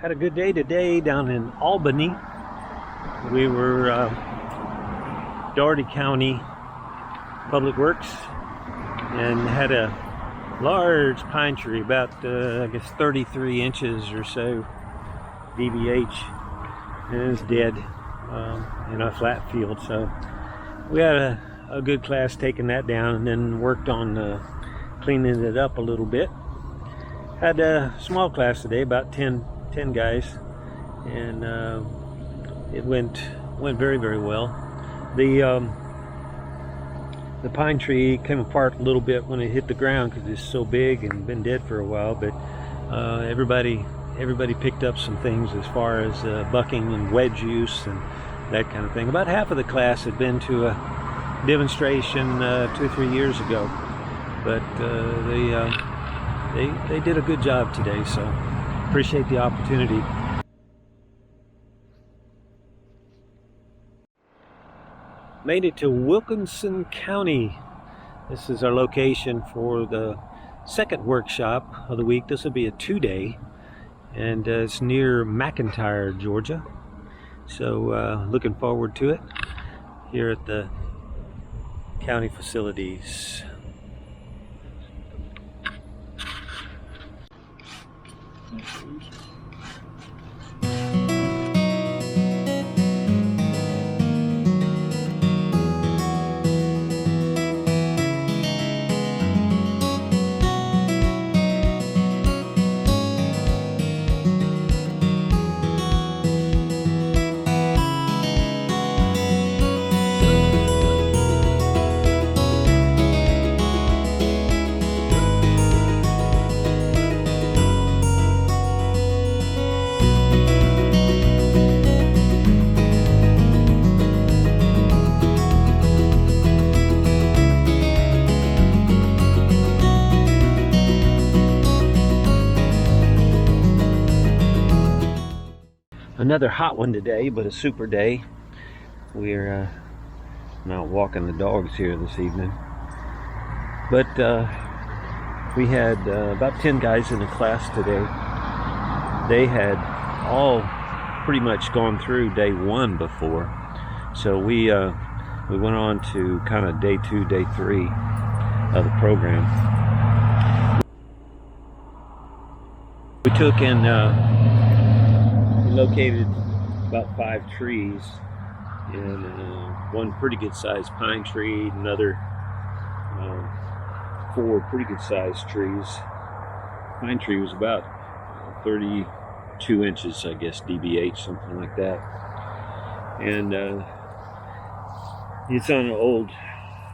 Had a good day today down in Albany. We were Dougherty County Public Works and had a large pine tree, about I guess 33 inches or so DBH, and it was dead in a flat field. So we had a good class taking that down, and then worked on cleaning it up a little bit. Had a small class today, about 10 guys, and it went very, very well. The pine tree came apart a little bit when it hit the ground because it's so big and been dead for a while, but everybody picked up some things as far as bucking and wedge use and that kind of thing. About half of the class had been to a demonstration 2 or 3 years ago, but they did a good job today, so appreciate the opportunity. Made it to Wilkinson County. This is our location for the second workshop of the week. This will be a 2-day, and it's near McIntyre, Georgia. So looking forward to it here at the county facilities. Another hot one today, but a super day. We're out walking the dogs here this evening. But we had about 10 guys in the class today. They had all pretty much gone through day 1 before. So we went on to kind of day 2, day 3 of the program. We took and located about 5 trees, and one pretty good sized pine tree, another 4 pretty good sized trees. Pine tree was about 32 inches, I guess, DBH, something like that. And it's on an old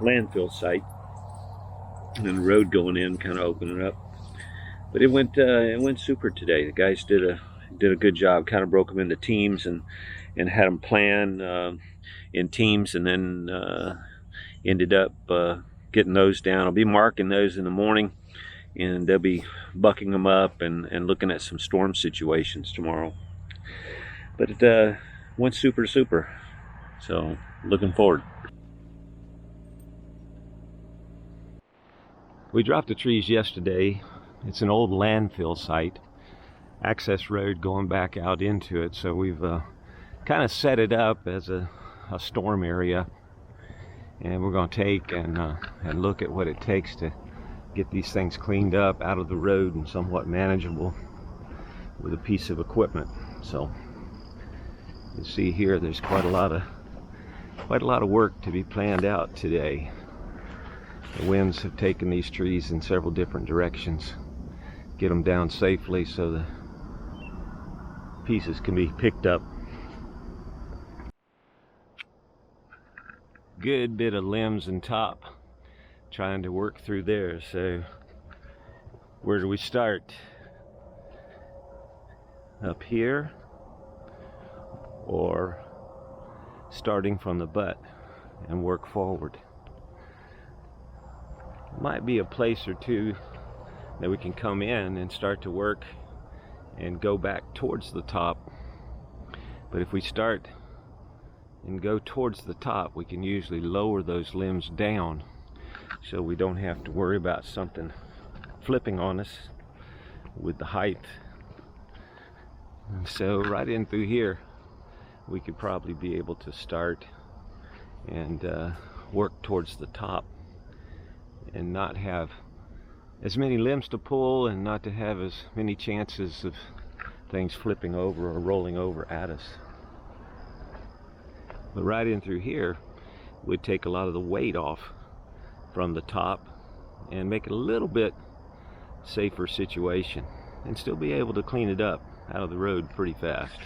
landfill site, and the road going in kind of opened it up. But it went super today. The guys did a good job. Kind of broke them into teams and had them plan in teams, and then ended up getting those down. I'll be marking those in the morning, and they'll be bucking them up and looking at some storm situations tomorrow. But it went super, so looking forward. We dropped the trees yesterday. It's an old landfill site, access road going back out into it, so we've kind of set it up as a storm area, and we're going to take and look at what it takes to get these things cleaned up out of the road and somewhat manageable with a piece of equipment. So you see here, there's quite a lot of work to be planned out today. The winds have taken these trees in several different directions. Get them down safely so the pieces can be picked up. Good bit of limbs and top trying to work through there. So where do we start? Up here, or starting from the butt and work forward? Might be a place or two that we can come in and start to work and go back towards the top. But if we start and go towards the top, we can usually lower those limbs down so we don't have to worry about something flipping on us with the height And so right in through here, we could probably be able to start and work towards the top and not have as many limbs to pull and not to have as many chances of things flipping over or rolling over at us. But right in through here would take a lot of the weight off from the top and make it a little bit safer situation and still be able to clean it up out of the road pretty fast.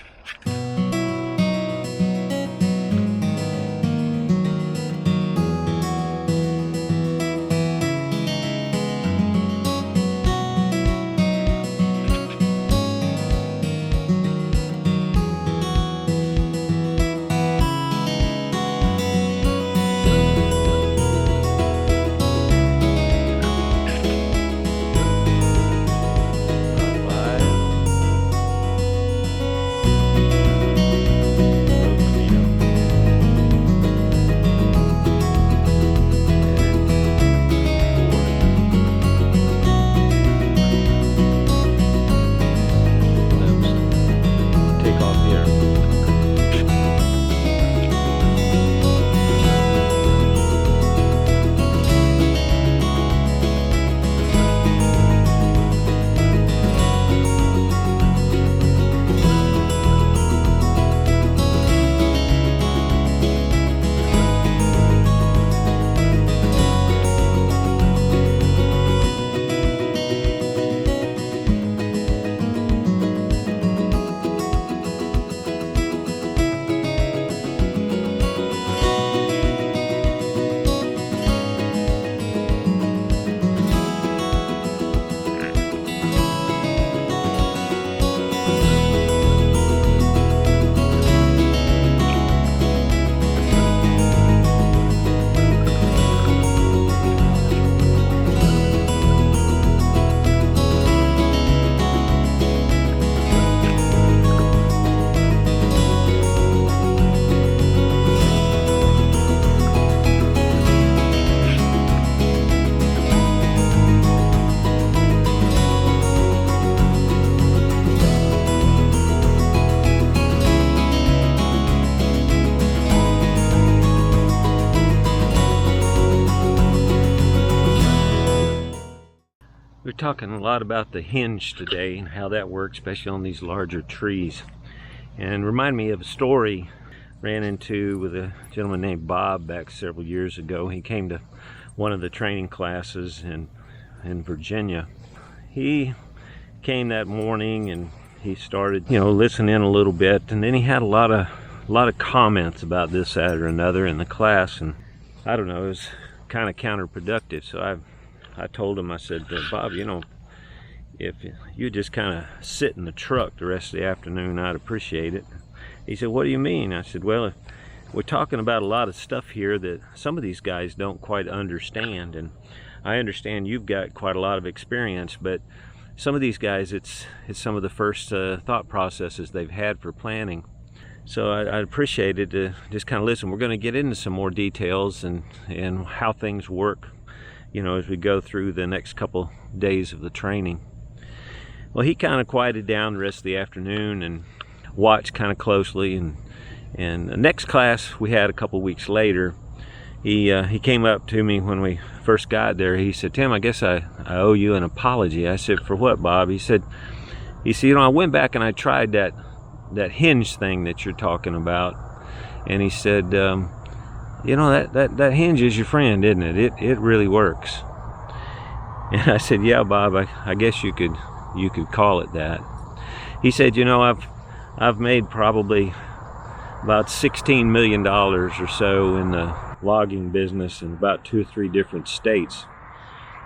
We're talking a lot about the hinge today and how that works, especially on these larger trees. And remind me of a story I ran into with a gentleman named Bob back several years ago. He came to one of the training classes in Virginia. He came that morning and he started, listening in a little bit, and then he had a lot of comments about this, that, or another in the class, and I don't know, it was kind of counterproductive. So I told him, I said, Bob, if you just kind of sit in the truck the rest of the afternoon, I'd appreciate it. He said, what do you mean? I said, well, we're talking about a lot of stuff here that some of these guys don't quite understand, and I understand you've got quite a lot of experience, but some of these guys, it's some of the first thought processes they've had for planning. So I'd appreciate it to just kind of listen. We're going to get into some more details and how things work, as we go through the next couple days of the training. Well, he kind of quieted down the rest of the afternoon and watched kind of closely, and the next class we had a couple weeks later, he came up to me when we first got there. He said, Tim, I guess I owe you an apology. I said, for what, Bob? He said, I went back and I tried that hinge thing that you're talking about, and he said, that hinge is your friend, isn't it? It really works. And I said, yeah, Bob, I guess you could call it that. He said, I've made probably about $16 million or so in the logging business in about 2 or 3 different states.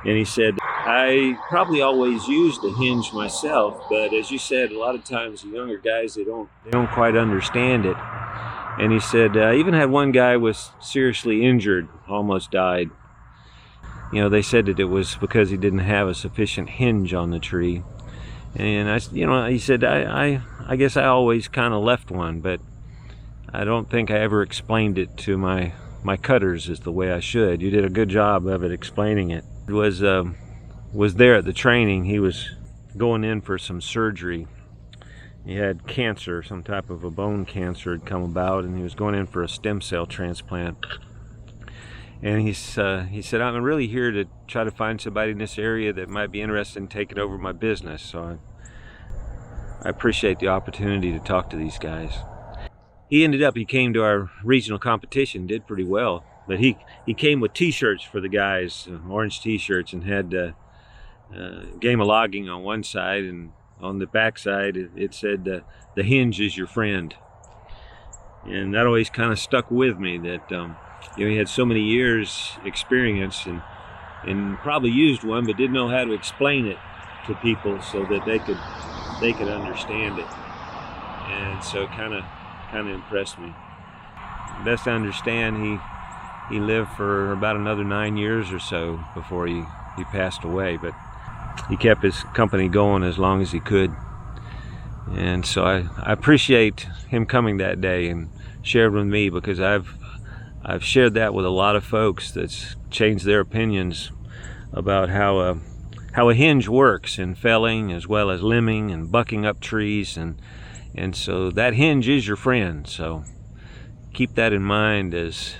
And he said, I probably always used the hinge myself, but as you said, a lot of times the younger guys, they don't quite understand it. And he said, I even had one guy was seriously injured, almost died. They said that it was because he didn't have a sufficient hinge on the tree. And he said, I guess I always kind of left one, but I don't think I ever explained it to my cutters as the way I should. You did a good job of it explaining it. It was there at the training. He was going in for some surgery, He had cancer, some type of a bone cancer had come about, and he was going in for a stem cell transplant. And he said, I'm really here to try to find somebody in this area that might be interested in taking over my business. So I appreciate the opportunity to talk to these guys. He came to our regional competition, did pretty well. But he came with t-shirts for the guys, orange t-shirts, and had Game of Logging on one side, and on the back side it said, the Hinge is your friend. And that always kind of stuck with me, that he had so many years experience and probably used one, but didn't know how to explain it to people so that they could understand it. And so kind of impressed me. Best I understand, he lived for about another 9 years or so before he passed away, but he kept his company going as long as he could. And so I appreciate him coming that day and shared with me, because I've shared that with a lot of folks that's changed their opinions about how a hinge works in felling as well as limbing and bucking up trees, and so that hinge is your friend. So keep that in mind as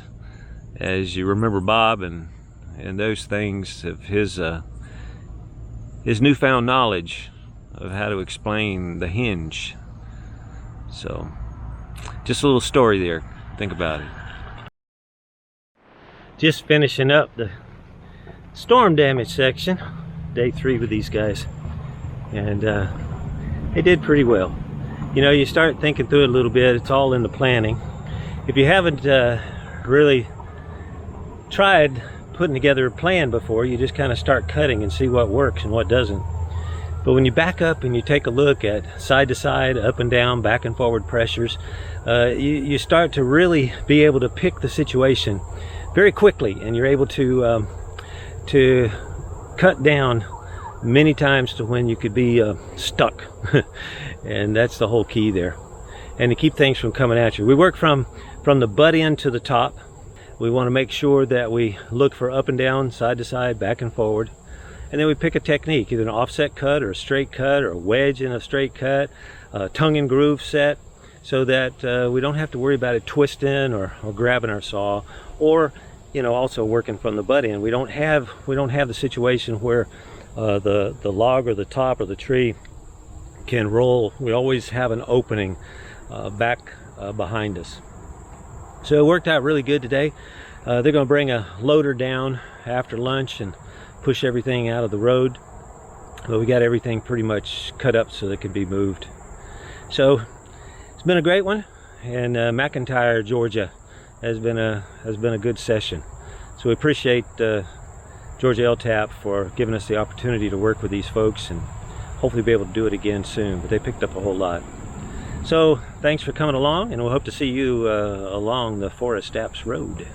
you remember Bob and those things of his newfound knowledge of how to explain the hinge. So just a little story there. Think about it. Just finishing up the storm damage section, day 3 with these guys, and they did pretty well. You know, you start thinking through it a little bit. It's all in the planning. If you haven't really tried putting together a plan before, you just kind of start cutting and see what works and what doesn't. But when you back up and you take a look at side to side, up and down, back and forward pressures, you start to really be able to pick the situation very quickly, and you're able to cut down many times to when you could be stuck. And that's the whole key there, and to keep things from coming at you. We work from the butt end to the top. We want to make sure that we look for up and down, side to side, back and forward, and then we pick a technique, either an offset cut or a straight cut or a wedge in a straight cut, a tongue and groove set, so that we don't have to worry about it twisting or grabbing our saw, or also working from the butt end. We don't have the situation where the log or the top or the tree can roll. We always have an opening back behind us. So it worked out really good today. They're going to bring a loader down after lunch and push everything out of the road, but we got everything pretty much cut up so that it could be moved. So it's been a great one, and McIntyre, Georgia has been a good session. So we appreciate Georgia LTAP for giving us the opportunity to work with these folks, and hopefully be able to do it again soon. But they picked up a whole lot. So thanks for coming along, and we'll hope to see you along the ForestApps road.